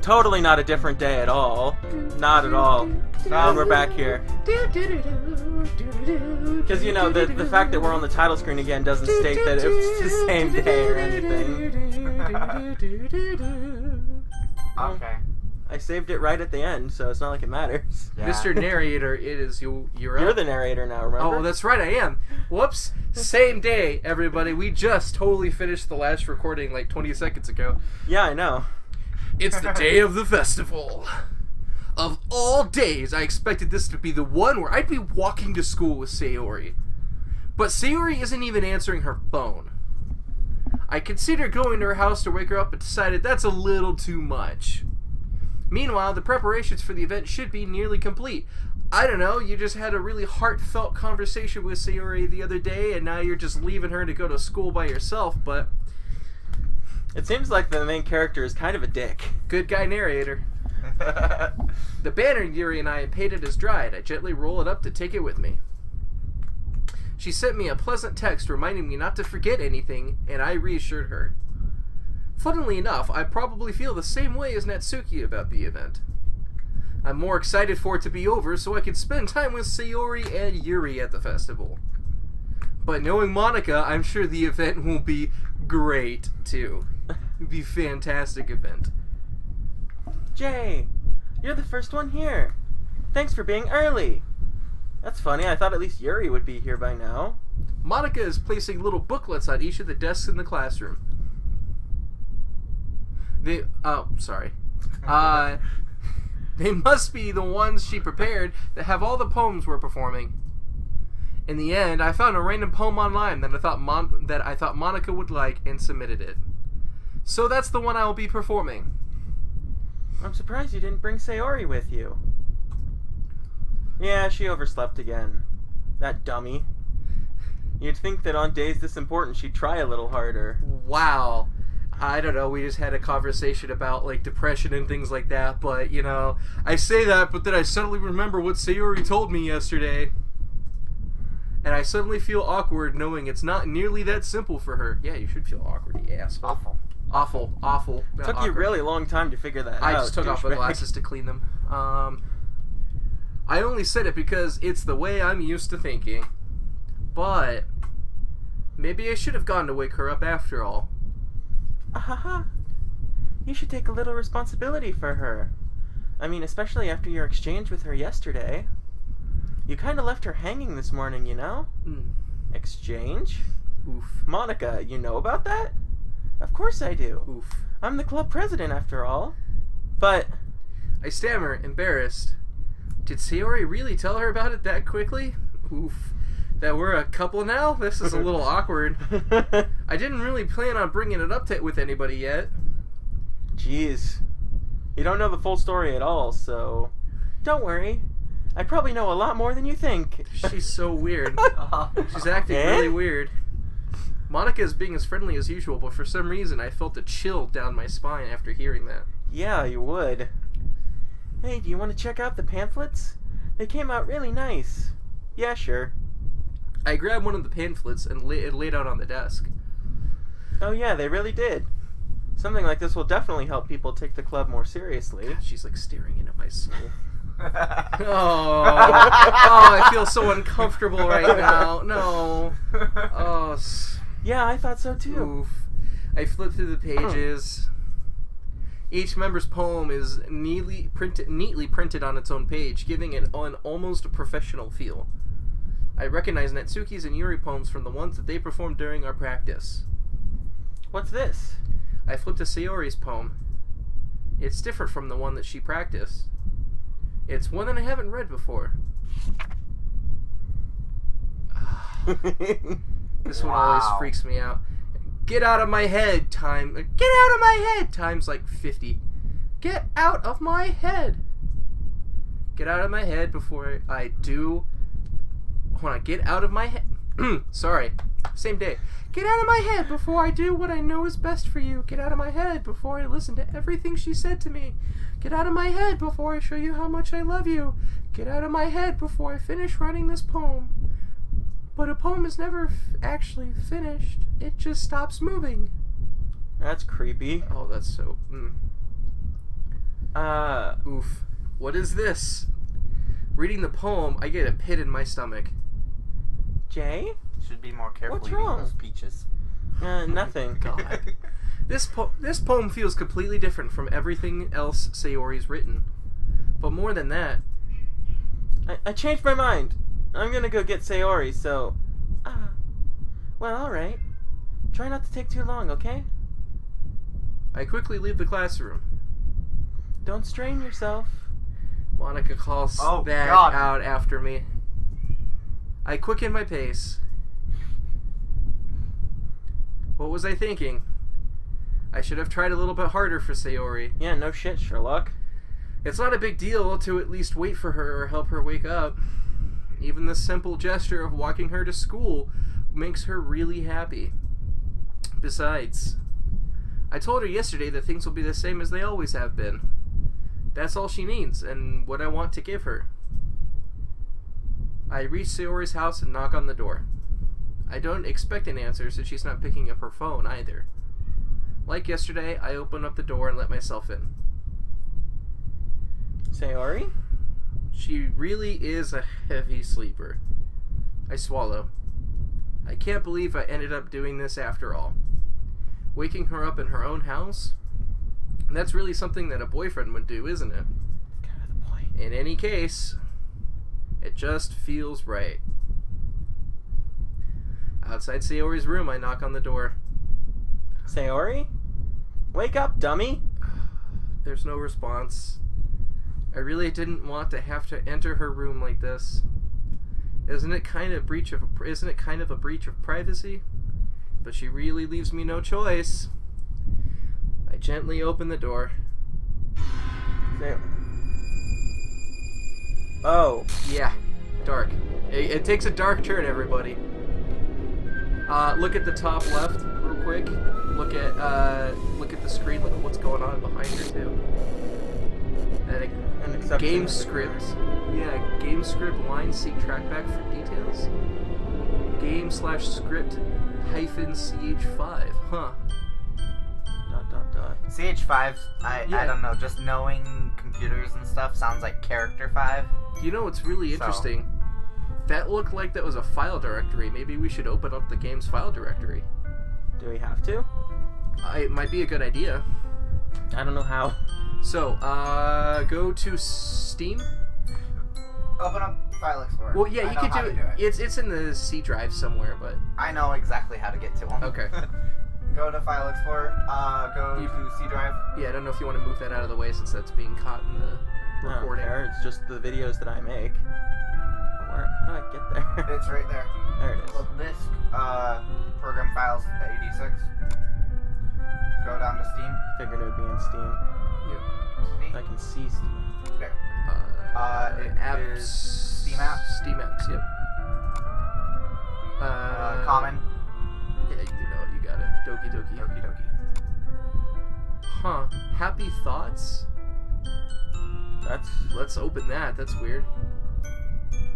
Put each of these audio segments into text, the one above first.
totally not a different day at all. Not at all. And we're back here. Because, you know, the fact that we're on the title screen again doesn't state that it's the same day or anything. Okay. I saved it right at the end, so it's not like it matters. Yeah. Mr. Narrator, it is you're up. You're the narrator now, remember? Oh, that's right, I am. Whoops. Same day, everybody. We just totally finished the last recording like 20 seconds ago. Yeah, I know. It's the day of the festival. Of all days, I expected this to be the one where I'd be walking to school with Sayori. But Sayori isn't even answering her phone. I considered going to her house to wake her up, but decided that's a little too much. Meanwhile, the preparations for the event should be nearly complete. I don't know, you just had a really heartfelt conversation with Sayori the other day, and now you're just leaving her to go to school by yourself, but... It seems like the main character is kind of a dick. Good guy narrator. The banner Yuri and I had painted is dried. I gently roll it up to take it with me. She sent me a pleasant text reminding me not to forget anything, and I reassured her. Funnily enough, I probably feel the same way as Natsuki about the event. I'm more excited for it to be over so I can spend time with Sayori and Yuri at the festival. But knowing Monica, I'm sure the event will be great, too. It'll be a fantastic event. Jay, you're the first one here. Thanks for being early. That's funny, I thought at least Yuri would be here by now. Monica is placing little booklets on each of the desks in the classroom. They must be the ones she prepared that have all the poems we're performing. In the end, I found a random poem online that I thought Monica would like and submitted it. So that's the one I will be performing. I'm surprised you didn't bring Sayori with you. Yeah, she overslept again. That dummy. You'd think that on days this important she'd try a little harder. Wow. I don't know, we just had a conversation about, like, depression and things like that, but, you know, I say that, but then I suddenly remember what Sayori told me yesterday. And I suddenly feel awkward knowing it's not nearly that simple for her. Yeah, you should feel awkward, you asshole. Awful. Took you a really long time to figure that out. I just took off my glasses to clean them. I only said it because it's the way I'm used to thinking. But maybe I should have gone to wake her up after all. You should take a little responsibility for her. I mean, especially after your exchange with her yesterday. You kind of left her hanging this morning, you know? Exchange? Oof. Monica, you know about that? Of course I do. Oof. I'm the club president, after all. But... I stammer, embarrassed. Did Sayori really tell her about it that quickly? Oof. That we're a couple now? This is a little awkward. I didn't really plan on bringing it up with anybody yet. Jeez. You don't know the full story at all, so... Don't worry. I probably know a lot more than you think. She's so weird. She's acting really weird. Monica is being as friendly as usual, but for some reason I felt a chill down my spine after hearing that. Yeah, you would. Hey, do you want to check out the pamphlets? They came out really nice. Yeah, sure. I grabbed one of the pamphlets and laid out on the desk. Oh yeah, they really did. Something like this will definitely help people take the club more seriously. God, she's like staring into my soul. I feel so uncomfortable right now. No. Yeah, I thought so too. Oof. I flip through the pages. Each member's poem is neatly printed on its own page, giving it an almost professional feel. I recognize Natsuki's and Yuri poems from the ones that they performed during our practice. What's this? I flipped to Sayori's poem. It's different from the one that she practiced. It's one that I haven't read before. This one always freaks me out. Get out of my head, Get out of my head! Times like 50. Get out of my head! Get out of my head before I do... Hold on, get out of my head... Sorry. Same day. Get out of my head before I do what I know is best for you. Get out of my head before I listen to everything she said to me. Get out of my head before I show you how much I love you. Get out of my head before I finish writing this poem. But a poem is never actually finished. It just stops moving. That's creepy. Oh, that's so... Oof. What is this? Reading the poem, I get a pit in my stomach. Jay? Should be more careful What's eating wrong? those peaches. Nothing. God. This poem feels completely different from everything else Sayori's written. But more than that... I changed my mind. I'm gonna go get Sayori, so... well, alright. Try not to take too long, okay? I quickly leave the classroom. Don't strain yourself. Monica calls that out after me. I quicken my pace. What was I thinking? I should have tried a little bit harder for Sayori. Yeah, no shit, Sherlock. It's not a big deal to at least wait for her or help her wake up. Even the simple gesture of walking her to school makes her really happy. Besides, I told her yesterday that things will be the same as they always have been. That's all she needs, and what I want to give her. I reach Sayori's house and knock on the door. I don't expect an answer since she's not picking up her phone either. Like yesterday, I open up the door and let myself in. Sayori? She really is a heavy sleeper. I swallow. I can't believe I ended up doing this after all. Waking her up in her own house? That's really something that a boyfriend would do, isn't it? Kind of the point. In any case, it just feels right. Outside Sayori's room, I knock on the door. Sayori? Wake up, dummy! There's no response. I really didn't want to have to enter her room like this. Isn't it kind of a breach of privacy? But she really leaves me no choice. I gently open the door. Oh. Yeah, dark. It takes a dark turn, everybody. Look at the top left, real quick. Look at the screen. Look at what's going on behind her too. And game script. Yeah, game script line. See trackback for details. Game/script -ch5. Huh. ... CH5, I don't know, just knowing computers and stuff sounds like character 5. You know what's really interesting? That looked like that was a file directory. Maybe we should open up the game's file directory. Do we have to? It might be a good idea. I don't know how. So, go to Steam. Open up File Explorer. Well, yeah, you could do it. It's in the C drive somewhere, but... I know exactly how to get to them. Okay. Go to File Explorer, go to C drive. Yeah, I don't know if you want to move that out of the way since that's being caught in the recording. I don't care. It's just the videos that I make. How do I get there? It's right there. There it is. Look, this program files 86. Go down to Steam. Figured it would be in Steam. Yep. Steam. I can see Steam. There. It apps. is Steam apps. Steam apps, yep. Common. Yeah, you know it. You got it. Doki Doki. Doki Doki. Huh. Happy Thoughts? Let's open that. That's weird.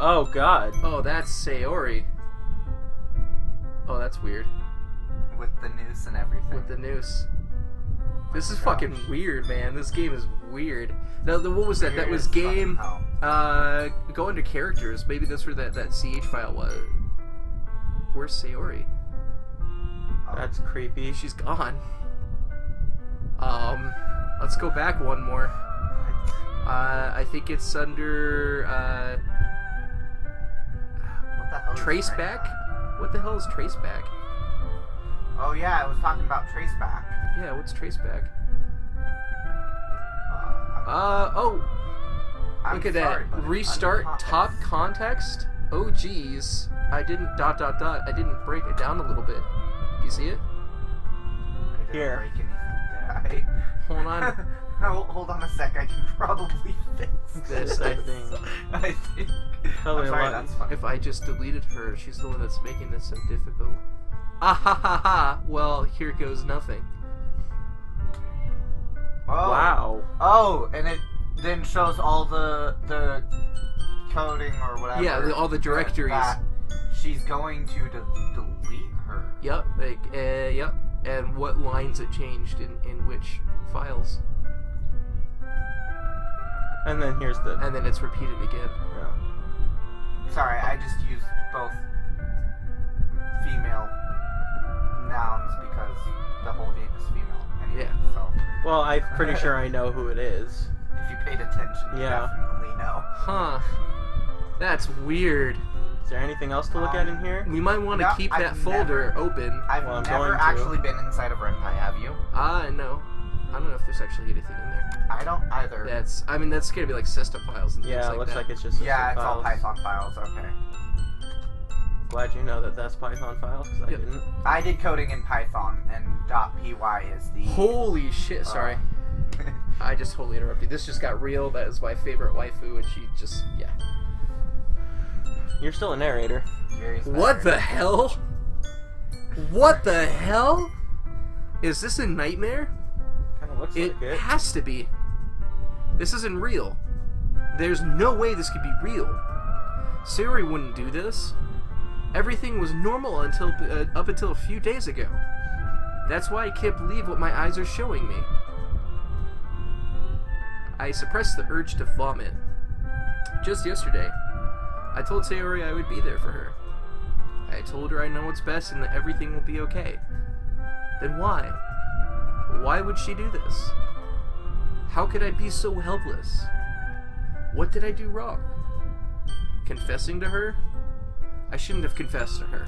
Oh, God. Oh, that's Sayori. Oh, that's weird. With the noose and everything. With the noose. This is fucking weird, man. This game is weird. Now, what was that? That was game... go into characters. Maybe that's where that CH file was. Where's Sayori? That's creepy. She's gone. Let's go back one more. I think it's under, what the hell is Traceback? What the hell is Traceback? Oh yeah, I was talking about Traceback. Yeah, what's Traceback? I'm look at sorry, that. but Restart under top context. Oh geez. I didn't ... I didn't break it down a little bit. Do you see it? I didn't Here. break anything, did I? Hold on. Hold on a sec, I can probably fix This, I think. I think. Probably I'm sorry, a lot. that's funny. If I just deleted her, she's the one that's making this so difficult. Ah ha ha ha! Well, here goes nothing. Oh. Wow. Oh, and it then shows all the coding or whatever. Yeah, all the directories. That she's going to delete her. Yep, yep. And what lines it changed in which files. And then here's the... And then it's repeated again. Yeah. Sorry, I just used both female nouns because the whole game is female. Anyway, Yeah. So Well, I'm pretty sure I know who it is. if you paid attention, you Yeah. definitely know. Huh. That's weird. Is there anything else to look at in here? We might want to No, keep I've that folder open. I've Well, I'm never going to. actually been inside of Rentai, have you? No. I don't know if there's actually anything in there. I don't either. That's gonna be like system files and things Yeah, like it looks that. like it's just Yeah, it's all files. Python files, okay. Glad you know that that's Python files, because I Yep. didn't. I did coding in Python, and .py is the... Holy shit! Sorry, I just totally interrupted. This just got real. That is my favorite waifu, and she just You're still a narrator. Jerry's What better. the hell? What the hell? Is this a nightmare? Kind of looks It like it. has to be. This isn't real. There's no way this could be real. Sayori wouldn't do this. Everything was normal until up until a few days ago. That's why I can't believe what my eyes are showing me. I suppressed the urge to vomit. Just yesterday, I told Sayori I would be there for her. I told her I know what's best and that everything will be okay. Then why? Why would she do this? How could I be so helpless? What did I do wrong? Confessing to her? I shouldn't have confessed to her.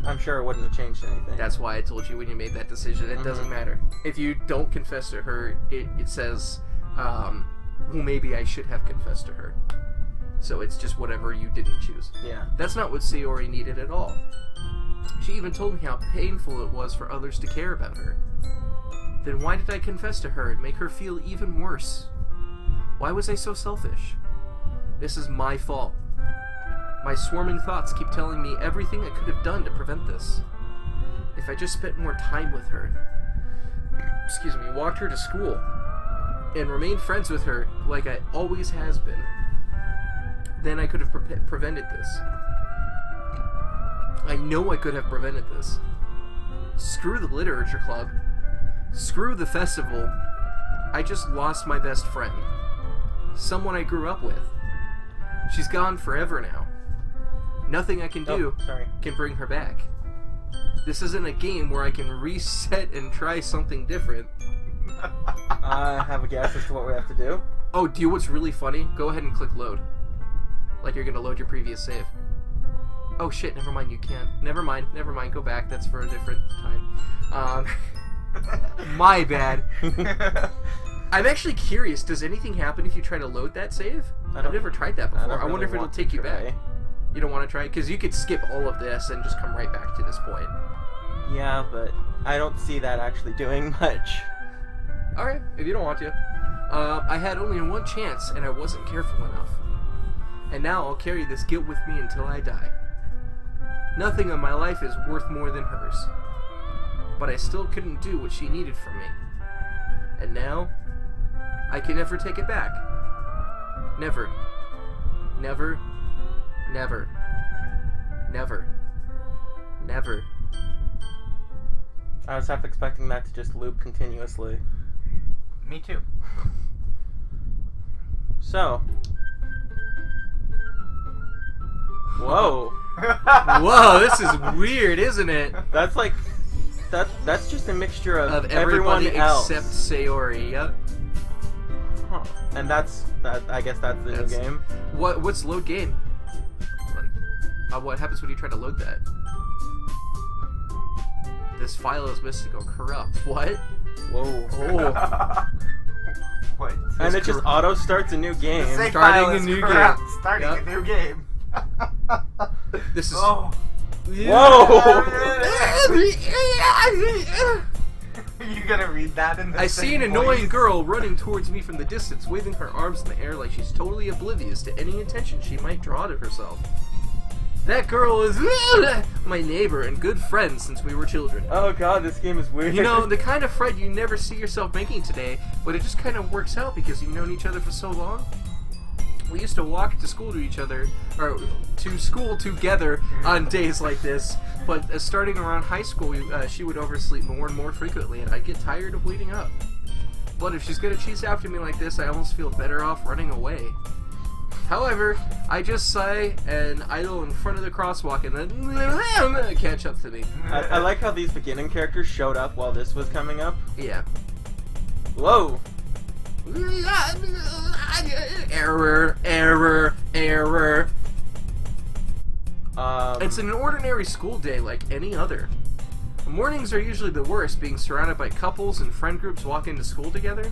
I'm sure it wouldn't have changed anything. That's why I told you when you made that decision, it doesn't matter. If you don't confess to her, it says, well, maybe I should have confessed to her. So it's just whatever you didn't choose. Yeah. That's not what Sayori needed at all. She even told me how painful it was for others to care about her. Then why did I confess to her and make her feel even worse? Why was I so selfish? This is my fault. My swarming thoughts keep telling me everything I could have done to prevent this. If I just spent more time with her, walked her to school, and remained friends with her like I always has been, then I could have prevented this. I know I could have prevented this. Screw the literature club. Screw the festival. I just lost my best friend. Someone I grew up with. She's gone forever now. Nothing I can do can bring her back. This isn't a game where I can reset and try something different. I have a guess as to what we have to do. Oh, do you know what's really funny? Go ahead and click load. Like you're gonna load your previous save. Oh shit, never mind, you can't. Never mind, go back, that's for a different time. My bad. I'm actually curious, does anything happen if you try to load that save? I've never tried that before. I wonder if it'll take you back. You don't want to try it? Because you could skip all of this and just come right back to this point. Yeah, but I don't see that actually doing much. Alright, if you don't want to. I had only one chance and I wasn't careful enough. And now I'll carry this guilt with me until I die. Nothing in my life is worth more than hers. But I still couldn't do what she needed from me. And now, I can never take it back. Never. Never. Never. Never. Never. I was half expecting that to just loop continuously. Me too. So. Whoa. Whoa, this is weird, isn't it? That's like... That's just a mixture of everybody everyone else. except Sayori, yep. Huh. And I guess that's the new game. What's load game? Like, what happens when you try to load that? This file is mystical, corrupt. What? Whoa. Oh. What? And it just auto starts a new game. The save Starting file a is new corrupt. game. Starting Yep. a new game. This is. Oh. Whoa! Are you gonna read that in the I see an same annoying voice? girl running towards me from the distance, waving her arms in the air like she's totally oblivious to any attention she might draw to herself. That girl is my neighbor and good friend since we were children. Oh god, this game is weird. You know, the kind of friend you never see yourself making today, but it just kind of works out because you've known each other for so long. We used to walk to school to each other, or to school together on days like this, but starting around high school, she would oversleep more and more frequently, and I'd get tired of waiting up. But if she's gonna chase after me like this, I almost feel better off running away. However, I just sigh and idle in front of the crosswalk and then catch up to me. I like how these beginning characters showed up while this was coming up. Yeah. Whoa! Error, error, error. It's an ordinary school day like any other. Mornings are usually the worst, being surrounded by couples and friend groups walking to school together.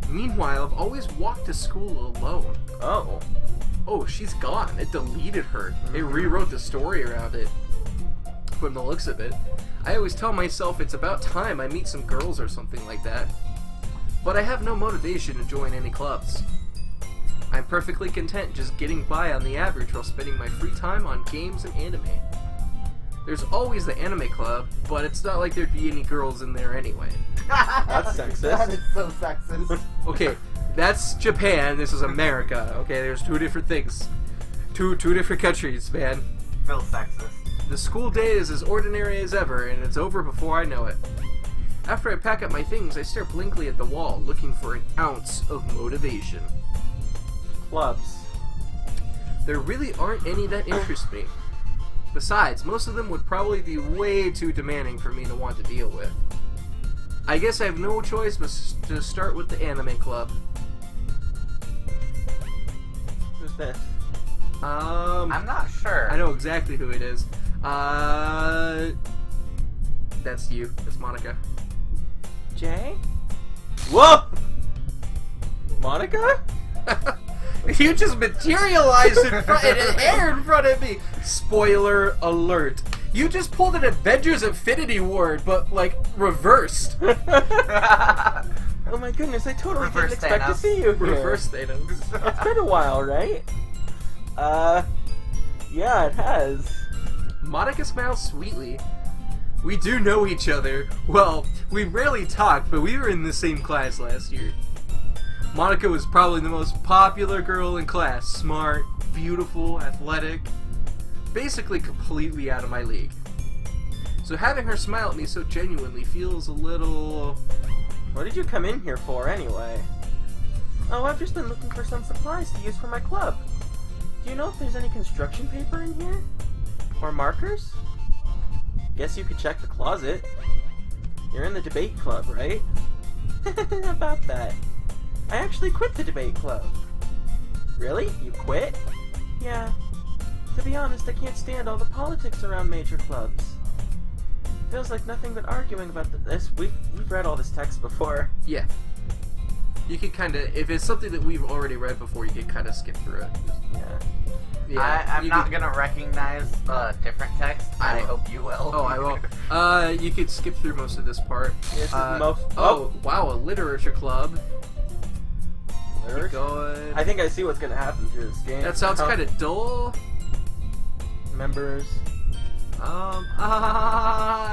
Meanwhile, I've always walked to school alone. Oh. Oh, she's gone. It deleted her. It rewrote the story around it. From the looks of it. I always tell myself it's about time I meet some girls or something like that. But I have no motivation to join any clubs. I'm perfectly content just getting by on the average while spending my free time on games and anime. There's always the anime club, but it's not like there'd be any girls in there anyway. That's sexist. That is so sexist. Okay, that's Japan, this is America. Okay, there's two different things. Two different countries, man. Feel sexist. The school day is as ordinary as ever, and it's over before I know it. After I pack up my things, I stare blankly at the wall, looking for an ounce of motivation. Clubs. There really aren't any that interest me. Besides, most of them would probably be way too demanding for me to want to deal with. I guess I have no choice but to start with the anime club. Who's this? I'm not sure. I know exactly who it is. That's you. That's Monica. Jay? Whoa! Monica? You just materialized in air in front of me. Spoiler alert. You just pulled an Avengers Infinity Ward, but, like, reversed. Oh my goodness, I totally Reverse didn't expect to Thanos. see you here. Reverse Thanos. It's been a while, right? Yeah, it has. Monica smiles sweetly. We do know each other. Well, we rarely talk, but we were in the same class last year. Monica was probably the most popular girl in class. Smart, beautiful, athletic. Basically completely out of my league. So having her smile at me so genuinely feels a little... What did you come in here for, anyway? Oh, I've just been looking for some supplies to use for my club. Do you know if there's any construction paper in here? Or markers? Guess you could check the closet. You're in the debate club, right? About that. I actually quit the debate club. Really? You quit? Yeah. To be honest, I can't stand all the politics around major clubs. Feels like nothing but arguing about this. We've read all this text before. Yeah. You could kind of, if it's something that we've already read before, you could kind of skip through it. Yeah. I'm not gonna recognize different text. I hope you will. Oh, I will. You could skip through most of this part. This is most. Oh, wow, a literature club. Literature? Keep going. I think I see what's gonna happen through this game. That sounds kind of dull. Members.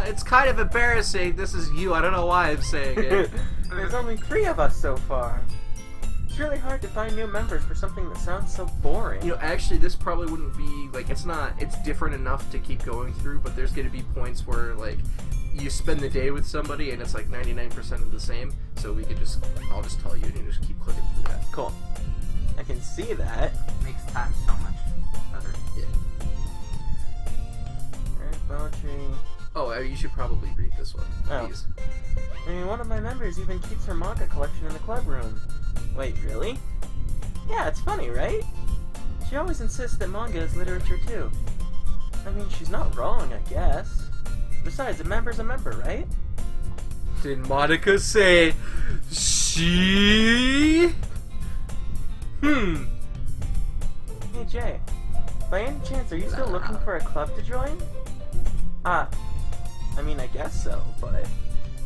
It's kind of embarrassing. This is you. I don't know why I'm saying it. There's only 3 of us so far. It's really hard to find new members for something that sounds so boring. You know, actually, this probably wouldn't be, like, it's different enough to keep going through, but there's going to be points where, like, you spend the day with somebody and it's, like, 99% of the same, so I'll just tell you and you just keep clicking through that. Cool. I can see that. Makes time so much better. Yeah. Alright, poetry. Oh, you should probably read this one, Oh. please. I mean, one of my members even keeps her manga collection in the club room. Wait, really? Yeah, it's funny, right? She always insists that manga is literature too. I mean, she's not wrong, I guess. Besides, a member's a member, right? Did Monica say she? Hey Jay, by any chance, are you still looking for a club to join? I mean, I guess so, but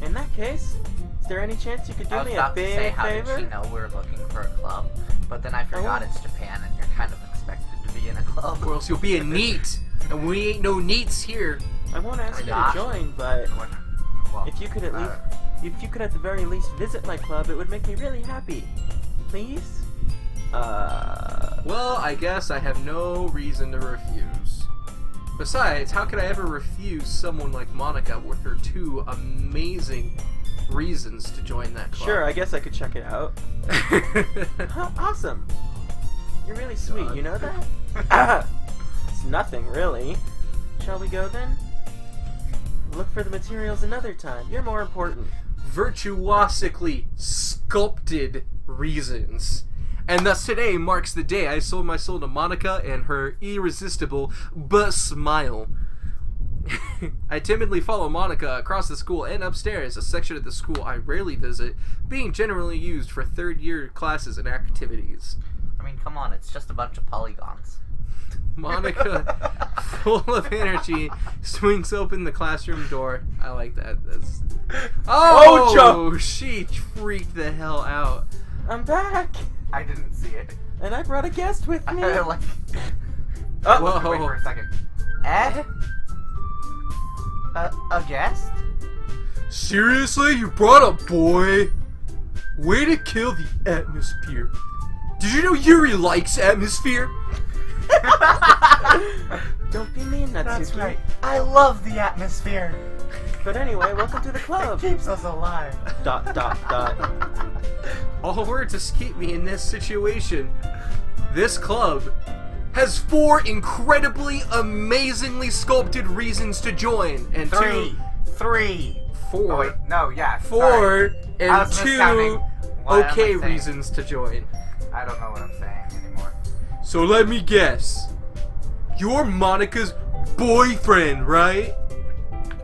in that case, is there any chance you could do I was me a about to say, big how favor? did she know we were looking for a club? But then I forgot it's Japan and you're kind of expected to be in a club. Or else you'll be a neat, and we ain't no neats here. I won't ask you to Gosh. join, but Well, if you could at the very least visit my club, it would make me really happy. Please? Well, I guess I have no reason to refuse. Besides, how could I ever refuse someone like Monica with her 2 amazing reasons to join that club. Sure, I guess I could check it out. Huh, awesome. You're really sweet, you know that? It's nothing, really. Shall we go then? Look for the materials another time. You're more important. Virtuosically sculpted reasons. And thus today marks the day I sold my soul to Monica and her irresistible smile. I timidly follow Monica across the school and upstairs, a section of the school I rarely visit, being generally used for third-year classes and activities. I mean, come on, it's just a bunch of polygons. Monica, full of energy, swings open the classroom door. I like that. Oh, she freaked the hell out. I'm back! I didn't see it. And I brought a guest with me. Like, Whoa. wait for a second. Ed? A guest? Seriously? You brought a boy? Way to kill the atmosphere. Did you know Yuri likes atmosphere? Don't be mean, Natsuki. That's right. I love the atmosphere. But anyway, welcome to the It club. keeps us alive. ... All words escape me in this situation. This club has 4 incredibly, amazingly sculpted reasons to join, and 3. 4. Oh, wait. No, yeah. 4 sorry. I and was 2 miscounting. What am I okay saying? reasons to join. I don't know what I'm saying anymore. So let me guess. You're Monica's boyfriend, right?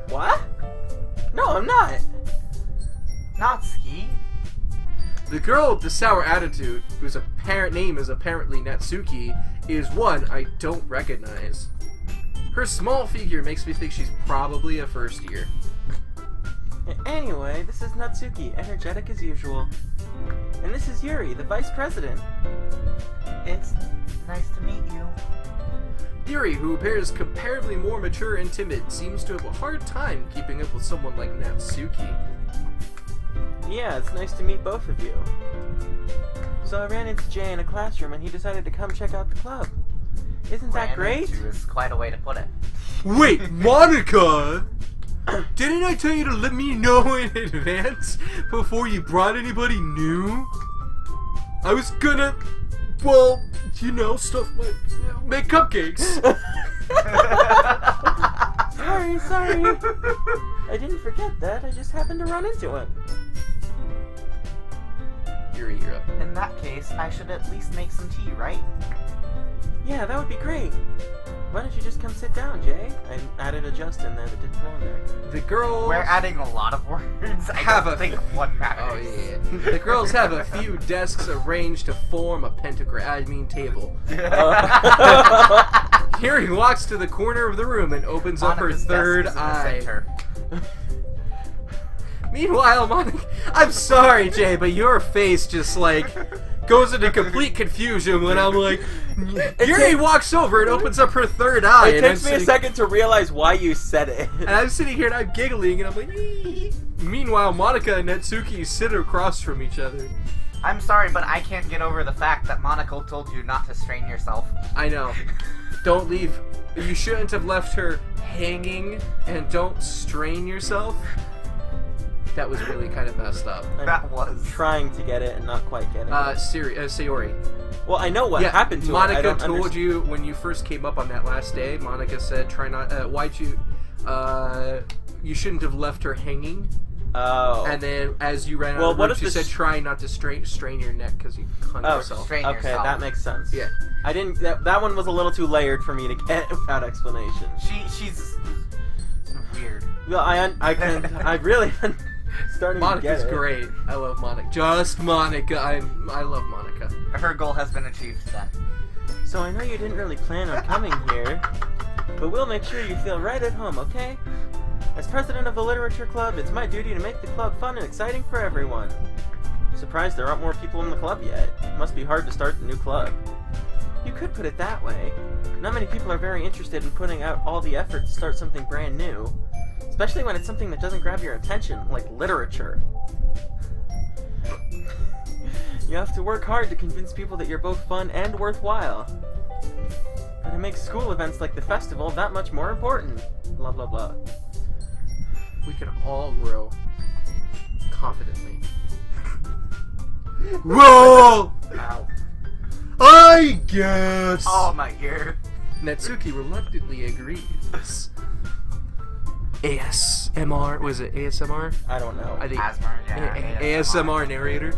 What? No, I'm not. Natsuki? The girl with the sour attitude, whose apparent name is apparently Natsuki, is one I don't recognize. Her small figure makes me think she's probably a first year. Anyway, this is Natsuki, energetic as usual. And this is Yuri, the vice president. It's nice to meet you. Yuri, who appears comparatively more mature and timid, seems to have a hard time keeping up with someone like Natsuki. Yeah, it's nice to meet both of you. So I ran into Jay in a classroom and he decided to come check out the club. Isn't that great? Is quite a way to put it. Wait, Monica! Didn't I tell you to let me know in advance before you brought anybody new? I was gonna, well, you know, stuff like make cupcakes. Sorry. I didn't forget that. I just happened to run into him. Yuri, you're up. In that case, I should at least make some tea, right? Yeah, that would be great. Why don't you just come sit down, Jay? I added a just in there that didn't belong there. The girls We're adding a lot of words. Have I don't think one matters. Oh yeah. The girls have a few desks arranged to form a table. Yuri walks to the corner of the room and opens up her Monica's third desk is in the eye. center. Meanwhile, Monica, I'm sorry, Jay, but your face just like goes into complete confusion when I'm like, Yuri walks over and opens up her third eye. It takes me a second to realize why you said it. And I'm sitting here and I'm giggling and I'm like, ee. Meanwhile, Monica and Natsuki sit across from each other. I'm sorry, but I can't get over the fact that Monica told you not to strain yourself. I know. Don't leave. You shouldn't have left her hanging, and don't strain yourself. That was really kind of messed up. That was. Trying to get it and not quite getting it. Sayori. Well, I know what happened to Monica it. I don't told you when you first came up on that last day. Monica said, "Try not. You shouldn't have left her hanging." Oh. And then as you ran out of the room, she said, "Try not to strain your neck because you hung yourself." Strain okay, yourself. that makes sense. Yeah. I didn't. That one was a little too layered for me to get without explanation. She's weird. Well, I really starting Monica's to get it. great. I love Monica. Just Monica. I love Monica. Her goal has been achieved then. So I know you didn't really plan on coming here, but we'll make sure you feel right at home, okay? As president of the literature club, it's my duty to make the club fun and exciting for everyone. Surprised there aren't more people in the club yet. Must be hard to start a new club. You could put it that way. Not many people are very interested in putting out all the effort to start something brand new. Especially when it's something that doesn't grab your attention, like literature. You have to work hard to convince people that you're both fun and worthwhile. But it makes school events like the festival that much more important. Blah blah blah. We can all grow confidently. Well, Ow. I guess. Oh, my ear. Natsuki reluctantly agrees. ASMR, was it ASMR? I don't know. I think Asthma, yeah. ASMR narrator.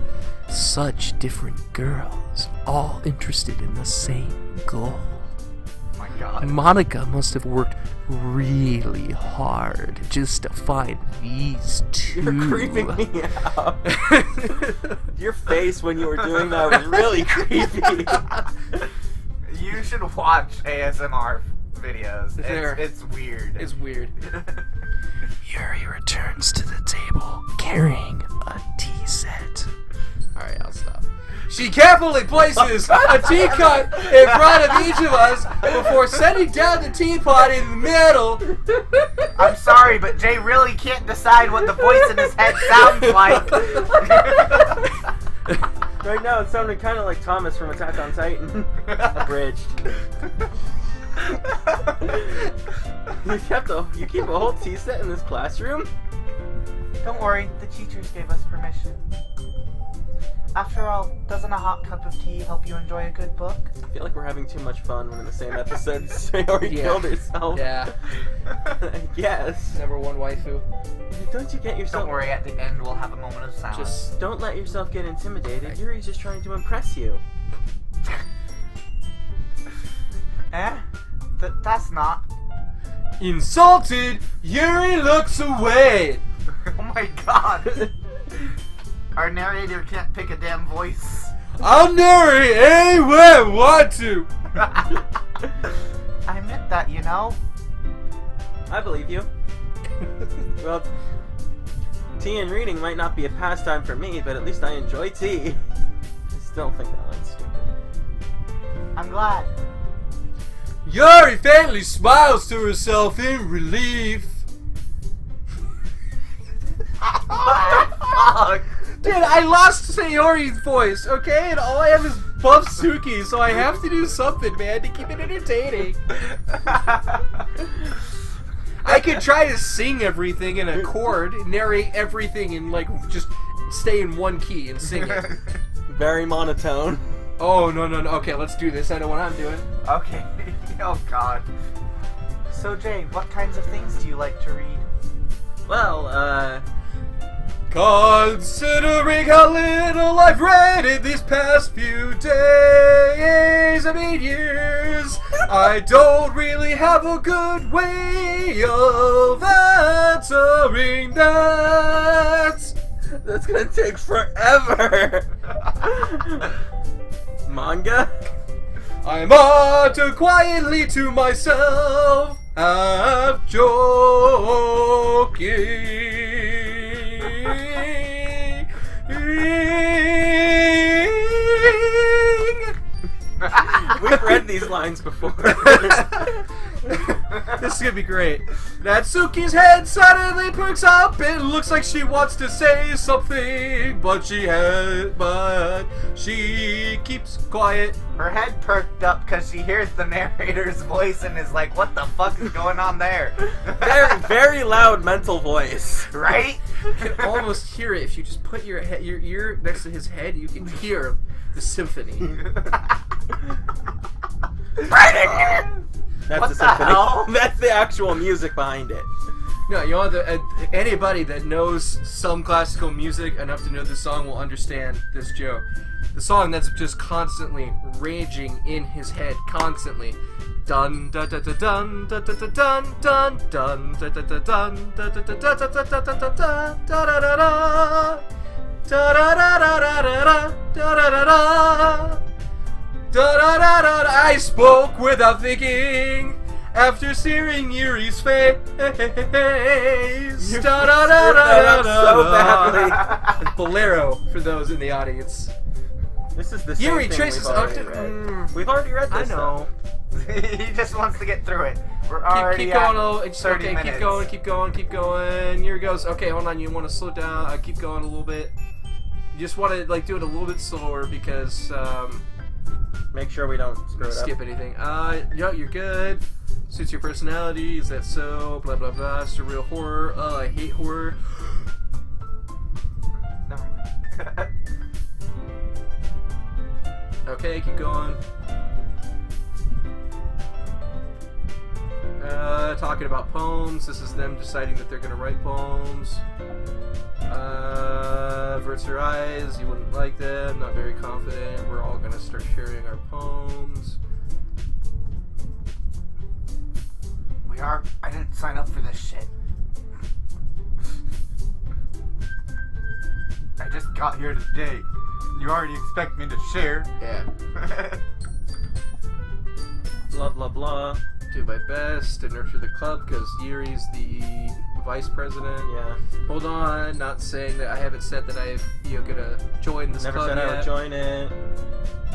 Such different girls, all interested in the same goal. Oh my god. Monica must have worked really hard just to find these two. You're creeping me out. Your face when you were doing that was really creepy. You should watch ASMR videos. There. It's weird. It's weird. Yuri returns to the table carrying a tea set. Alright, I'll stop. She carefully places a teacup in front of each of us before setting down the teapot in the middle. I'm sorry, but Jay really can't decide what the voice in his head sounds like. Right now, it sounded kind of like Thomas from Attack on Titan. Abridged. You keep a whole tea set in this classroom? Don't worry, the teachers gave us permission. After all, doesn't a hot cup of tea help you enjoy a good book? I feel like we're having too much fun when in the same episode Sayori killed herself. Yeah. I guess. Number one waifu. Don't you get yourself... Don't worry, at the end we'll have a moment of silence. Just Don't let yourself get intimidated. Yuri's just trying to impress you. That's not. insulted, Yuri looks away. Oh my god. Our narrator can't pick a damn voice. I'll narrate anywhere I want to. I meant that, you know. I believe you. Well, tea and reading might not be a pastime for me, but at least I enjoy tea. I still think that one's stupid. I'm glad. Yuri faintly smiles to herself in relief. What the fuck? Dude, I lost Sayori's voice, okay? And all I have is Buff Suki, so I have to do something, man, to keep it entertaining. I could try to sing everything in a chord, narrate everything, and, like, just stay in one key and sing it. Very monotone. Oh, no. Okay, let's do this. I know what I'm doing. Okay. Oh god. So Jay, what kinds of things do you like to read? Well, Considering how little I've read in these past few days, years, I don't really have a good way of answering that. that's gonna take forever. Manga? I'm utter quietly to myself, half joking. We've read these lines before. This is gonna be great. Natsuki's head suddenly perks up. It looks like she wants to say something, but she keeps quiet. Her head perked up because she hears the narrator's voice and is like, what the fuck is going on there? Very, very loud mental voice. Right? You can almost hear it if you just put your ear next to his head. You can hear the symphony. That's What the the symphony. hell? That's the actual music behind it. No, you know, anybody that knows some classical music enough to know this song will understand this joke. The song that's just constantly raging in his head, constantly. Dun dun dun dun dun dun dun dun dun dun dun dun dun dun dun dun dun. I spoke without thinking. After seeing Yuri's face, You screwed that up so badly. Bolero for those in the audience. This is the same Yuri thing traces we've already up to. read. We've already read I this. know. He just wants to get through it. We're already Keep going. at 30 Okay, minutes. keep going. Here it goes. Okay, hold on. You want to slow down? Keep going a little bit. You just want to like do it a little bit slower because Make sure we don't screw it skip up. anything. Yo, you're good. Suits your personality. Is that so? Blah blah blah. Surreal horror. I hate horror. Okay, keep going. Talking about poems. This is them deciding that they're gonna write poems. Averts her eyes. You wouldn't like them. Not very confident. We're all gonna start sharing our poems. We are. I didn't sign up for this shit. I just got here today. You already expect me to share. Yeah. Blah blah blah. Do my best to nurture the club because Yuri's the vice president. Yeah. Hold on, not saying that I haven't said that I'm gonna join this Never club said yet. I would join it.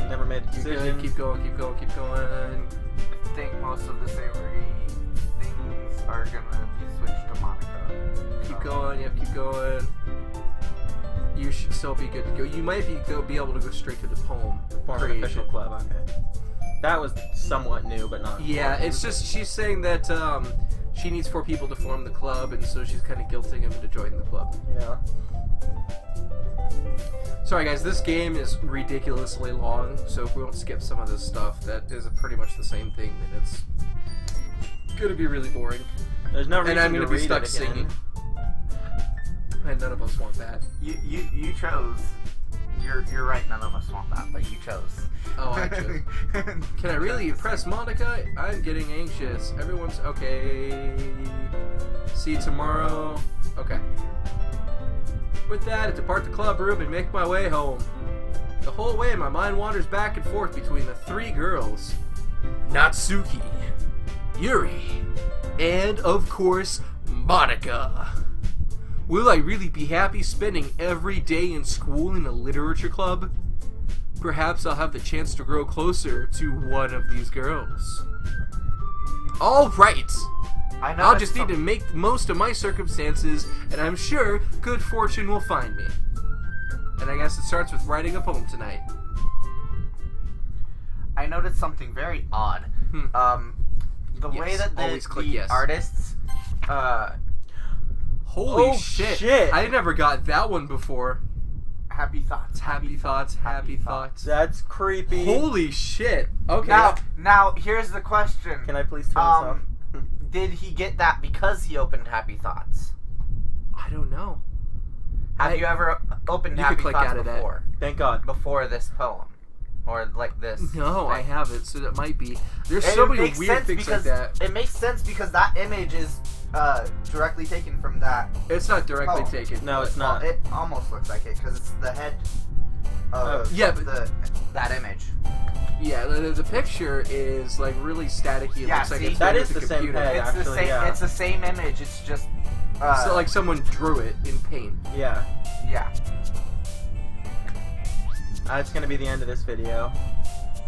Never made a You're decision. good. Keep going, keep going, keep going. I think most of the savory things are gonna be switched to Monica. Keep going, yep, keep going. You should still be good to go. You might be able to go straight to the poem. Form an official club. Okay. That was somewhat new, but not. Yeah, important. it's just she's saying that she needs 4 people to form the club, and so she's kind of guilting him into joining the club. Yeah. Sorry guys, this game is ridiculously long, so if we don't skip some of this stuff, that is pretty much the same thing, and it's gonna be really boring. There's no reason And I'm to gonna be read stuck it again. singing. And none of us want that. You chose. You're right. None of us want that, but you chose. Oh, I chose. Can I really impress Monica? I'm getting anxious. Everyone's okay. See you tomorrow. Okay. With that, I depart the club room and make my way home. The whole way, my mind wanders back and forth between the 3 girls. Natsuki, Yuri, and, of course, Monica. Will I really be happy spending every day in school in a literature club? Perhaps I'll have the chance to grow closer to one of these girls. Alright! I'll just need to make the most of my circumstances, and I'm sure good fortune will find me. And I guess it starts with writing a poem tonight. I noticed something very odd. The Yes, way that always click the yes. artists, Holy Oh, shit. shit. I never got that one before. happy thoughts, Happy thoughts, happy thoughts. That's creepy. Holy shit. Okay. Now here's the question. Can I please turn this off? Did he get that because he opened Happy Thoughts? I don't know. Have you ever opened You Happy could click Thoughts out of that. before? Thank God. Before this poem? Or like this? No, I thing? haven't, so that might be. There's It so many makes weird sense things like because that. It makes sense because that image is directly taken from that. It's not directly Oh. taken. No, it's Well, not. it almost looks like it because it's the head of Yeah, but that image. yeah, the picture is like really staticky. It Yeah, looks like see, it's that made is with the same computer. head. It's the actually, same. yeah. It's the same image. It's just. So like someone drew it in paint. Yeah. Yeah. That's gonna be the end of this video.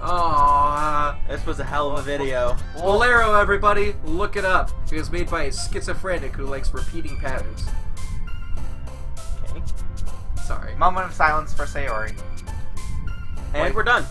Aww. This was a hell of a video. Bolero, everybody, look it up. It was made by a schizophrenic who likes repeating patterns. Okay. Sorry. Moment of silence for Sayori. And Wait. we're done.